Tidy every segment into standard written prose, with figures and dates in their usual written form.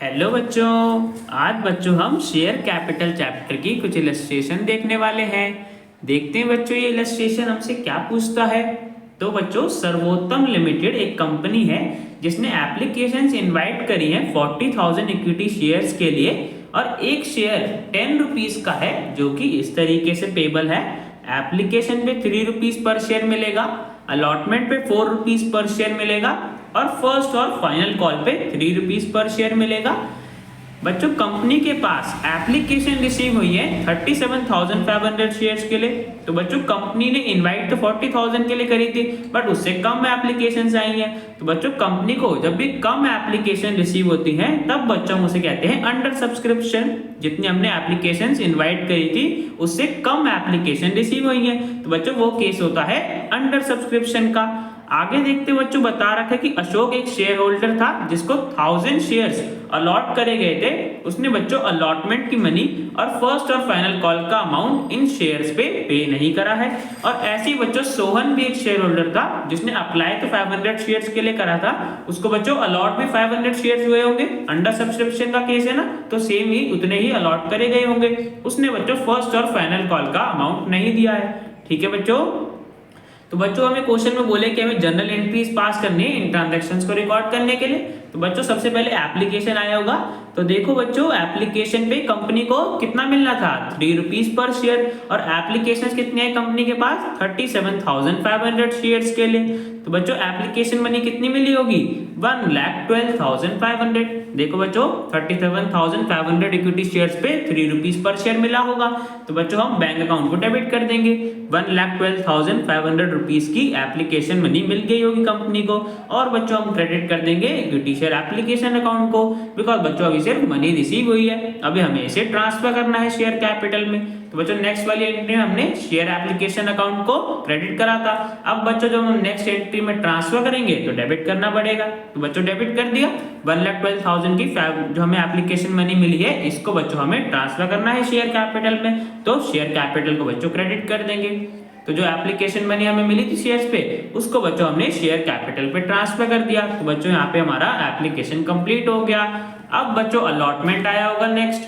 Hello बच्चों। आज बच्चों हम शेयर कैपिटल चैप्टर की कुछ इलस्ट्रेशन देखने वाले हैं। देखते हैं बच्चों ये इलस्ट्रेशन हमसे क्या पूछता है। तो बच्चों सर्वोत्तम लिमिटेड एक कंपनी है जिसने एप्लीकेशंस इनवाइट करी हैं 40,000 इक्विटी शेयर्स के लिए और एक शेयर 10 रुपीज का है जो कि इस तरीके से पेबल है। एप्लीकेशन पे 3 रुपीज पर शेयर मिलेगा, अलॉटमेंट पे 4 रुपीज पर शेयर मिलेगा और फर्स्ट और फाइनल कॉल पे 3 रुपीज पर शेयर मिलेगा। बच्चों कंपनी के पास एप्लीकेशन रिसीव हुई है 37,500 शेयर्स के लिए। तो बच्चों कंपनी ने इनवाइट तो 40,000 के लिए करी थी बट उससे कम एप्लीकेशंस आई हैं। तो बच्चों कंपनी को जब भी कम एप्लीकेशन रिसीव होती हैं तब बच्चों उसे कहते हैं अंडर सब्सक्रिप्शन। जितनी हमने एप्लीकेशंस इनवाइट करी थी उससे कम एप्लीकेशन रिसीव हुई है तो बच्चों वो केस होता है अंडर सब्सक्रिप्शन का। आगे देखते बच्चों बता रखा है कि अशोक एक शेयर होल्डर था जिसको 1000 शेयर्स अलॉट करे गए थे। उसने बच्चों अलॉटमेंट की मनी और फर्स्ट और फाइनल कॉल का अमाउंट इन शेयर्स पे नहीं करा है। और ऐसे ही बच्चों सोहन भी एक शेयर होल्डर था जिसने अप्लाई तो 500 शेयर्स के लिए करा था, उसको बच्चों अलॉट भी 500 शेयर्स हुए होंगे। अंडर सब्सक्रिप्शन का केस है ना, तो सेम ही उतने ही अलॉट करे गए होंगे। उसने बच्चों फर्स्ट और फाइनल कॉल का अमाउंट नहीं दिया है। ठीक है बच्चों। तो बच्चों हमें क्वेश्चन में बोले कि हमें जर्नल एंट्रीज पास करनी है इन ट्रांजैक्शंस को रिकॉर्ड करने के लिए। तो बच्चों सबसे पहले एप्लीकेशन आया होगा। तो देखो बच्चों एप्लीकेशन पे कंपनी को कितना मिलना था 3 रुपीज पर शेयर और एप्लीकेशंस कितनी है कंपनी के पास 37,500 शेयर्स के लिए। तो बच्चों एप्लीकेशन मनी कितनी मिली होगी 1,12,500। देखो बच्चों 37,500 इक्विटी शेयर्स पे 3 रुपीज पर शेयर मिला होगा। तो बच्चों हम बैंक अकाउंट को डेबिट कर देंगे। 1,12,500 रुपीज की एप्लीकेशन मनी मिल गई होगी कंपनी को और बच्चों हम क्रेडिट कर देंगे इक्विटी शेयर एप्लीकेशन अकाउंट को बिकॉज बच्चों अभी सिर्फ मनी रिसीव हुई है, अभी हमें इसे ट्रांसफर करना है शेयर कैपिटल में। तो बच्चों नेक्स्ट वाली एंट्री में हमने शेयर एप्लीकेशन अकाउंट को क्रेडिट करा था। अब बच्चों जब हम नेक्स्ट एंट्री में ट्रांसफर करेंगे तो डेबिट करना पड़ेगा। तो बच्चों डेबिट कर दिया 1,12,000 की जो हमें एप्लीकेशन मनी मिली है इसको बच्चों हमें ट्रांसफर करना है शेयर कैपिटल में। तो शेयर कैपिटल को बच्चों क्रेडिट कर देंगे। तो जो एप्लीकेशन मनी हमें मिली थी शेयर्स पे उसको बच्चों हमने शेयर कैपिटल पे ट्रांसफर कर दिया। तो बच्चों यहाँ पे हमारा एप्लीकेशन कंप्लीट हो गया। अब बच्चों अलॉटमेंट आया होगा नेक्स्ट।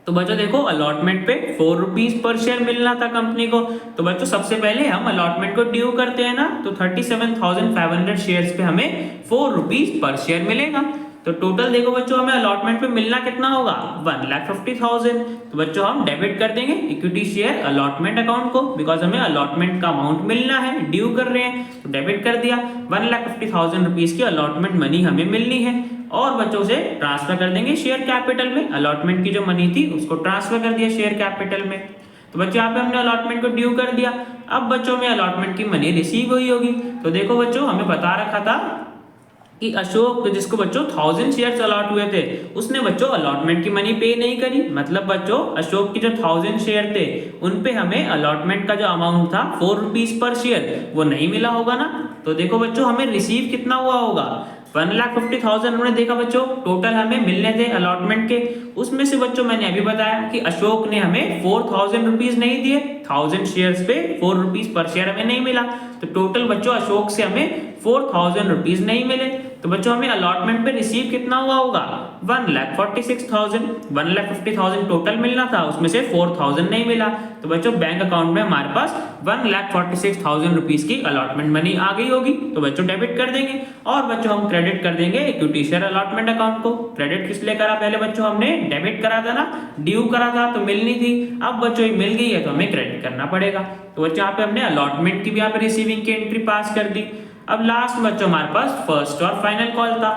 तो बच्चों देखो अलॉटमेंट पे 4 रुपीज पर शेयर मिलना था कंपनी को। तो बच्चों सबसे पहले हम अलॉटमेंट को ड्यू करते हैं ना, तो 37,500 शेयर्स पे हमें 4 रुपीज पर शेयर मिलेगा। तो टोटल देखो बच्चों हमें अलॉटमेंट पे मिलना कितना होगा 1,50,000। तो बच्चों हम डेबिट कर देंगे इक्विटी शेयर अलॉटमेंट अकाउंट को बिकॉज हमें अलॉटमेंट का अमाउंट मिलना है, ड्यू कर रहे हैं। तो डेबिट कर दिया 1,50,000 रुपीज की अलॉटमेंट मनी हमें मिलनी है और बच्चों से ट्रांसफर कर देंगे शेयर कैपिटल में। अलॉटमेंट की जो मनी थी उसको ट्रांसफर कर दिया शेयर कैपिटल में। तो बच्चों यहाँ पे हमने अलॉटमेंट को ड्यू कर दिया। अब बच्चों में अलॉटमेंट की मनी रिसीव हुई होगी। तो देखो बच्चों हमें बता रखा था कि अशोक जिसको बच्चों 1000 शेयर्स अलॉट हुए थे उसने बच्चों अलॉटमेंट की मनी पे नहीं करी। मतलब बच्चों अशोक की जो 1000 शेयर थे उन पे हमें अलॉटमेंट का जो अमाउंट था 4 रुपीज पर शेयर वो नहीं मिला होगा ना। तो देखो बच्चों हमें रिसीव कितना हुआ होगा 1,50,000 हमने देखा बच्चों टोटल हमें मिलने थे अलॉटमेंट के। उसमें से बच्चों मैंने अभी बताया कि अशोक ने हमें 4,000 रुपीज नहीं दिए, 1000 शेयर्स पे 4 रुपीज पर शेयर हमें नहीं मिला। तो टोटल बच्चों अशोक से हमें 4,000 रुपीज नहीं मिले। तो बच्चों हमें अलॉटमेंट पे रिसीव कितना हुआ होगा 1,46,000। 1,50,000 टोटल मिलना था उसमें से 4,000 नहीं मिला। तो बच्चों बैंक अकाउंट में हमारे पास 1,46,000 रुपीज की अलॉटमेंट मनी आ गई होगी। तो बच्चों डेबिट कर देंगे और बच्चों हम क्रेडिट कर देंगे इक्विटी शेयर अलॉटमेंट अकाउंट को। क्रेडिट किस लिए करा पहले बच्चों हमने डेबिट करा था ना, ड्यू करा था तो मिलनी थी। अब बच्चों मिल गई है तो हमें क्रेडिट करना पड़ेगा। तो बच्चों यहाँ पे हमने अलॉटमेंट की भी यहाँ पे रिसीविंग की एंट्री पास कर दी। अब लास्ट बच्चों हमारे पास फर्स्ट और फाइनल कॉल था।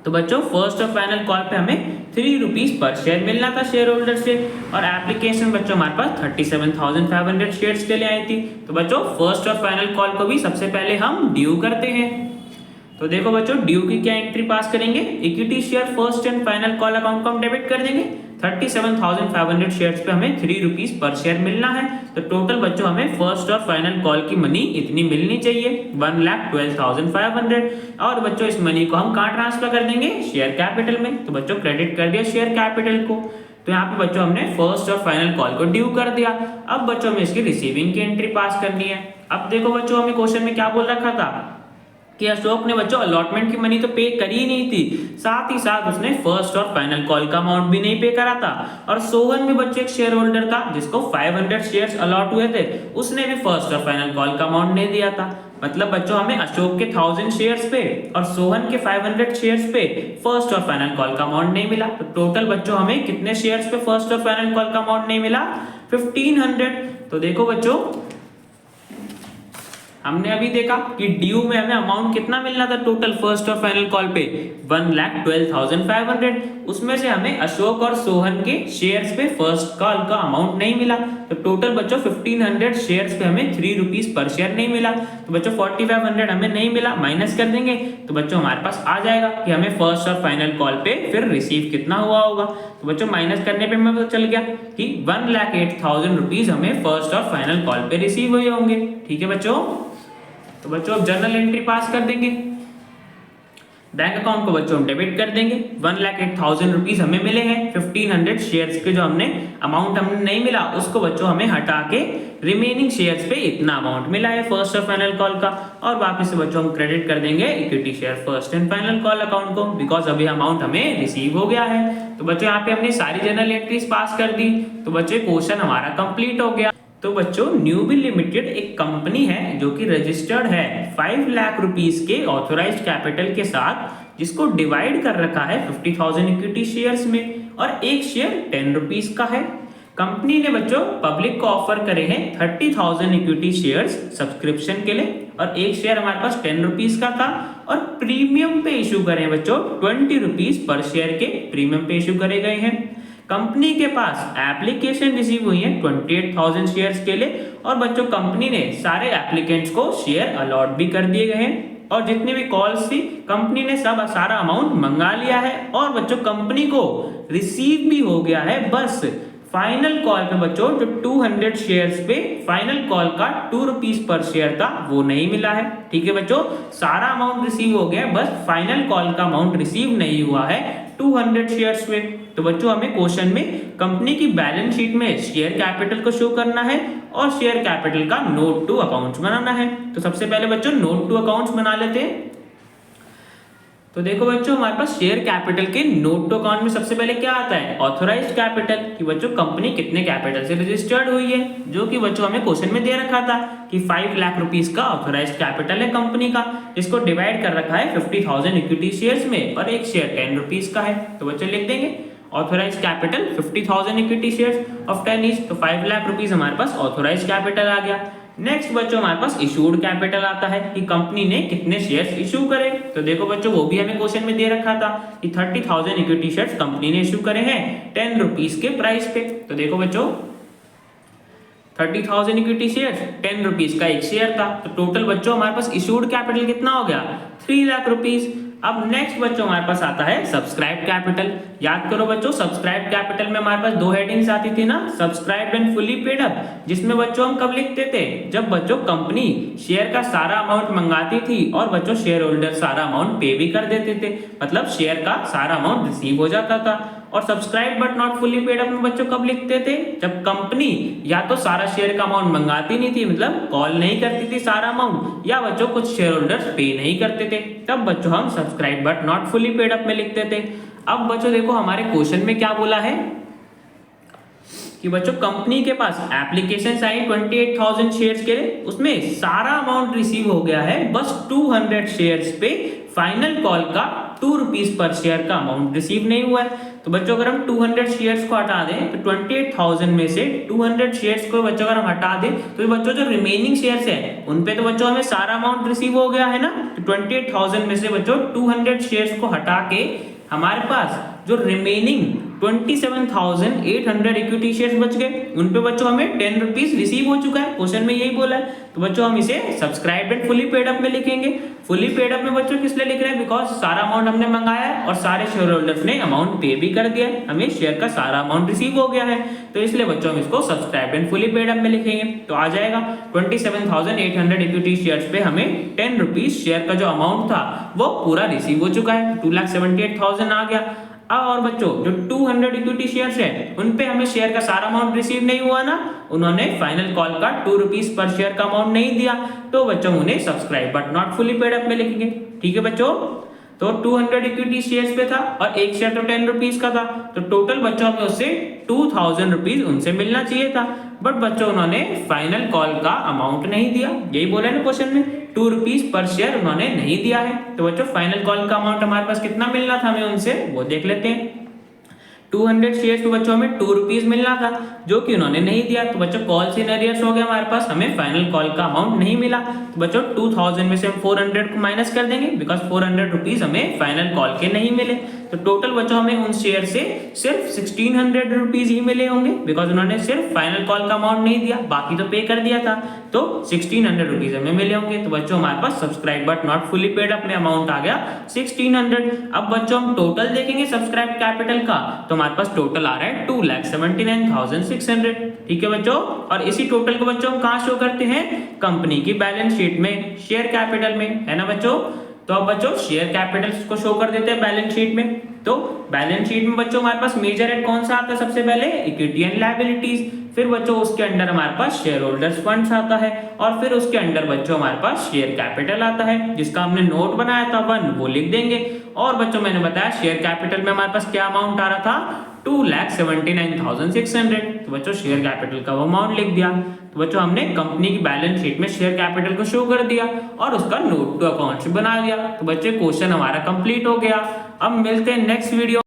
तो बच्चों फर्स्ट और फाइनल कॉल पे हमें 3 रुपीज पर शेयर मिलना था शेयर होल्डर से और एप्लीकेशन बच्चों हमारे पास 37,500 शेयर्स के लिए आई थी। तो बच्चों फर्स्ट और फाइनल कॉल को भी सबसे पहले हम ड्यू करते हैं। तो देखो बच्चों ड्यू की क्या एंट्री पास करेंगे equity share first and final call account को हम डेबिट कर देंगे। 37,500 शेयर्स पे हमें 3 रुपीज पर शेयर मिलना है। तो टोटल बच्चों हमें फर्स्ट और फाइनल कॉल की मनी इतनी मिलनी चाहिए 1,12,500। और बच्चों इस मनी को हम कहाँ ट्रांसफर कर देंगे शेयर कैपिटल में। तो बच्चों क्रेडिट कर दिया शेयर कैपिटल को। तो यहाँ पे बच्चों हमने फर्स्ट और फाइनल कॉल को ड्यू कर दिया। अब बच्चों हमें इसकी रिसीविंग की एंट्री पास करनी है। अब देखो बच्चों हमें क्वेश्चन में क्या बोल रखा था कि अशोक ने बच्चों अलॉटमेंट की मनी तो पे करी नहीं थी, साथ ही साथ उसने फर्स्ट और फाइनल कॉल का अमाउंट भी नहीं पे करा था। और सोहन भी बच्चों एक शेयर होल्डर था जिसको 500 शेयर्स अलॉट हुए थे, उसने भी फर्स्ट और फाइनल कॉल का अमाउंट नहीं दिया था। मतलब बच्चों हमें अशोक के 1000 शेयर्स पे और सोहन के 500 शेयर्स पे फर्स्ट और फाइनल कॉल का अमाउंट नहीं मिला। तो टोटल बच्चों हमें कितने शेयर्स पे फर्स्ट और फाइनल कॉल का अमाउंट नहीं मिला? 1500। तो देखो बच्चों हमने अभी देखा कि ड्यू में हमें अमाउंट कितना मिलना था टोटल फर्स्ट और फाइनल कॉल पे 1,12,500। उसमें से हमें अशोक और सोहन के शेयर्स पे फर्स्ट कॉल का अमाउंट नहीं मिला। तो टोटल बच्चों 1500 शेयर्स पे हमें 3 रुपीज पर शेयर नहीं मिला। तो बच्चों 4500 हमें नहीं मिला, माइनस कर देंगे तो बच्चों हमारे पास आ जाएगा कि हमें फर्स्ट और फाइनल कॉल पे फिर रिसीव कितना हुआ होगा। तो बच्चों माइनस करने पे हमें पता चल गया कि 1,08,000 रुपीज हमें फर्स्ट और फाइनल कॉल पे रिसीव हुए होंगे। ठीक है बच्चों, तो बच्चों अब जर्नल एंट्री पास कर देंगे। बैंक अकाउंट को बच्चों हम डेबिट कर देंगे। 1,08,000 रुपीज हमें मिले हैं। 1500 शेयर्स के जो हमने अमाउंट हमें नहीं मिला उसको बच्चों हमें हटा के रिमेनिंग शेयर्स पे इतना अमाउंट मिला है फर्स्ट और फाइनल कॉल का। और वापस से बच्चों हम क्रेडिट कर देंगे equity share first and final call account को, बिकॉज अभी अमाउंट हमें रिसीव हो गया है। तो बच्चों यहाँ पे हमने सारी जर्नल एंट्रीज पास कर दी। तो बच्चों क्वेश्चन हमारा कंप्लीट हो गया। तो बच्चों न्यूबिल लिमिटेड एक कंपनी है जो कि रजिस्टर्ड है 5 लाख रुपीस के ऑथोराइज्ड कैपिटल के साथ, जिसको डिवाइड कर रखा है 50,000 इक्विटी शेयर्स में और एक शेयर 10 रुपीस का है। कंपनी ने बच्चों पब्लिक को ऑफर करे हैं 30,000 इक्विटी शेयर्स सब्सक्रिप्शन के लिए और एक शेयर हमारे पास 10 रुपीस का था और प्रीमियम पे इशू करे हैं बच्चों 20 रुपीस पर शेयर के प्रीमियम पे इशू करे गए हैं। कंपनी के पास एप्लीकेशन रिसीव हुई है 28,000 शेयर्स के लिए और बच्चों कंपनी ने सारे एप्लीकेंट्स को शेयर अलॉट भी कर दिए गए हैं और जितनी भी कॉल्स थी कंपनी ने सब सारा अमाउंट मंगा लिया है और बच्चों कंपनी को रिसीव भी हो गया है। बस फाइनल कॉल पे बच्चों जो 200 शेयर्स पे फाइनल कॉल का 2 रुपीस पर शेयर था वो नहीं मिला है। ठीक है बच्चों, सारा अमाउंट रिसीव हो गया, बस फाइनल कॉल का अमाउंट रिसीव नहीं हुआ है 200 शेयर्स पे। तो बच्चों हमें क्वेश्चन में कंपनी की बैलेंस शीट में शेयर कैपिटल को शो करना है और शेयर कैपिटल का नोट टू अकाउंट्स बनाना है। तो सबसे पहले बच्चों नोट टू अकाउंट्स बना लेते हैं। तो देखो बच्चों हमारे पास शेयर कैपिटल के नोट टू अकाउंट में सबसे पहले क्या आता है? ऑथोराइज्ड कैपिटल, कि बच्चों कंपनी कितने कैपिटल से रजिस्टर्ड हुई है, जो कि बच्चों हमें क्वेश्चन में दे रखा था कि 5 लाख रुपीस का ऑथोराइज्ड कैपिटल है कंपनी का, जिसको डिवाइड कर रखा है 50,000 इक्विटी शेयर्स में और एक शेयर 10 रुपीस का है। तो बच्चों लिख देंगे authorized capital 50,000 equity shares of 10 each, तो 5 लाख रुपीस हमारे पास ऑथोराइज्ड कैपिटल आ गया। नेक्स्ट बच्चों हमारे पास इशूड कैपिटल आता है कि कंपनी ने कितने शेयर्स इशू करे। तो देखो बच्चों वो भी हमें क्वेश्चन में दे रखा था कि 30,000 इक्विटी शेयर्स कंपनी ने इशू करे हैं 10 रुपीस के प्राइस पे। तो देखो बच्चों 30,000 इक्विटी शेयर्स 10 रुपीस का एक शेयर था। तो टोटल बच्चों हमारे पास इशूड कैपिटल कितना हो गया? 3 लाख रुपीस। अब नेक्स्ट बच्चों हमारे पास आता है सब्सक्राइब कैपिटल। याद करो बच्चों सब्सक्राइब कैपिटल में हमारे पास 2 हेडिंग्स आती थी ना, subscribe and fully paid up, जिसमें बच्चों हम कब लिखते थे? जब बच्चों कंपनी शेयर का सारा अमाउंट मंगाती थी और बच्चों शेयर होल्डर सारा अमाउंट पे भी कर देते थे, मतलब शेयर का सारा अमाउंट रिसीव हो जाता था। और subscribe but not fully paid up में बच्चों कब लिखते थे? जब कंपनी या तो सारा शेयर का अमाउंट मंगाती नहीं थी, मतलब कॉल नहीं करती थी सारा अमाउंट, या बच्चों कुछ शेयर होल्डर्स पे नहीं करते थे, तब बच्चों हम subscribe but not fully paid up में लिखते थे। अब बच्चों देखो हमारे क्वेश्चन में क्या बोला है कि बच्चों कंपनी के पास एप्लीकेशन आई 28,000 शेयर्स के लिए, उसमें सारा अमाउंट रिसीव हो गया है, बस 200 शेयर्स पे फाइनल कॉल का 2 रुपीस पर शेयर का अमाउंट रिसीव नहीं हुआ है। तो बच्चों अगर हम 200 शेयर्स को हटा दें तो 28,000 में से 200 शेयर्स को बच्चों अगर हम हटा दें तो बच्चों जो रिमेनिंग शेयर्स हैं उन पे तो बच्चों हमें सारा अमाउंट रिसीव हो गया है ना। तो 28,000 में से बच्चों 200 शेयर्स को हटा के हमारे पास जो रिमेनिंग 27,800 इक्विटी शेयर्स बच गए, उन पे बच्चों हमें 10 रुपीस रिसीव हो चुका है, क्वेश्चन में यही बोला है। तो बच्चों हम इसे subscribe and fully paid up में लिखेंगे। फुली पेड अप में बच्चों किस लिए लिख रहे हैं? बिकॉज सारा अमाउंट हमने मंगाया है और सारे शेयर होल्डर्स ने अमाउंट पे भी कर दिया है, हमें शेयर का सारा अमाउंट रिसीव हो गया है, तो इसलिए बच्चों हम इसको subscribe and fully paid up में लिखेंगे। तो आ जाएगा 27,800 इक्विटी शेयर्स पे हमें 10 रुपीस शेयर का जो अमाउंट था वो पूरा रिसीव हो चुका है, 2,78,000 आ गया। और बच्चों जो 200 इक्विटी शेयर्स है उन पे हमें शेयर का सारा अमाउंट रिसीव नहीं हुआ ना, उन्होंने फाइनल कॉल का 2 रुपीज पर शेयर का अमाउंट नहीं दिया, तो बच्चों उन्हें subscribe but not fully paid up में लिखेंगे। ठीक है बच्चों, तो 200 इक्विटी शेयर्स पे था और एक शेयर तो 10 रुपीज का था, तो टोटल बच्चों हमें उससे 2000 रुपीज उनसे मिलना चाहिए था, बट बच्चों उन्होंने फाइनल कॉल का अमाउंट नहीं दिया। यही बोला ना क्वेश्चन में, 2 रुपीज पर शेयर उन्होंने नहीं दिया है। तो बच्चों फाइनल कॉल का अमाउंट हमारे पास कितना मिलना था हमें उनसे, वो देख लेते हैं। 200 शेयर्स पे बच्चों हमें 2 रुपीज मिलना था, जो कि उन्होंने नहीं दिया, तो बच्चों कॉल्स इन एरियर्स हो गया हमारे पास, हमें फाइनल कॉल का अमाउंट नहीं मिला। तो बच्चों 2000 में से हम 400 को माइनस कर देंगे, बिकॉज 400 रुपीज हमें फाइनल कॉल के नहीं मिले। तो टोटल बच्चों हमें उन शेयर से सिर्फ 1600 रुपीज ही मिले होंगे, बिकॉज उन्होंने सिर्फ फाइनल कॉल का अमाउंट नहीं दिया, बाकी तो पे कर दिया था, तो 1600 रुपीज हमें मिले होंगे। तो बच्चों हमारे पास subscribe but not fully paid up में अमाउंट आ गया 1600। अब बच्चों हम टोटल देखेंगे सब्सक्राइब कैपिटल का, तो हमारे पास टोटल आ रहा है 2,79,600। ठीक है बच्चों, और इसी टोटल को बच्चों हम कहाँ शो करते हैं, कंपनी की बैलेंस शीट में, शेयर कैपिटल में, है ना बच्चों। तो अब बच्चों शेयर कैपिटल को शो कर देते हैं बैलेंस शीट में। तो बैलेंस शीट में बच्चों हमारे पास मेजर हेड कौन सा आता है, सबसे पहले इक्विटी एंड लायबिलिटीज, फिर बच्चों उसके अंडर हमारे पास शेयर होल्डर्स फंड्स आता है, और फिर उसके अंडर बच्चों हमारे पास शेयर कैपिटल आता है, जिसका हमने नोट बनाया था 1 वो लिख देंगे। और बच्चों मैंने बताया शेयर कैपिटल में हमारे पास क्या अमाउंट आ रहा था, 2,79,600। तो बच्चों शेयर कैपिटल का वो अमाउंट लिख दिया। तो बच्चों हमने कंपनी की बैलेंस शीट में शेयर कैपिटल को शो कर दिया और उसका नोट टू अकाउंट बना दिया। तो बच्चे क्वेश्चन हमारा कंप्लीट हो गया। अब मिलते हैं नेक्स्ट वीडियो।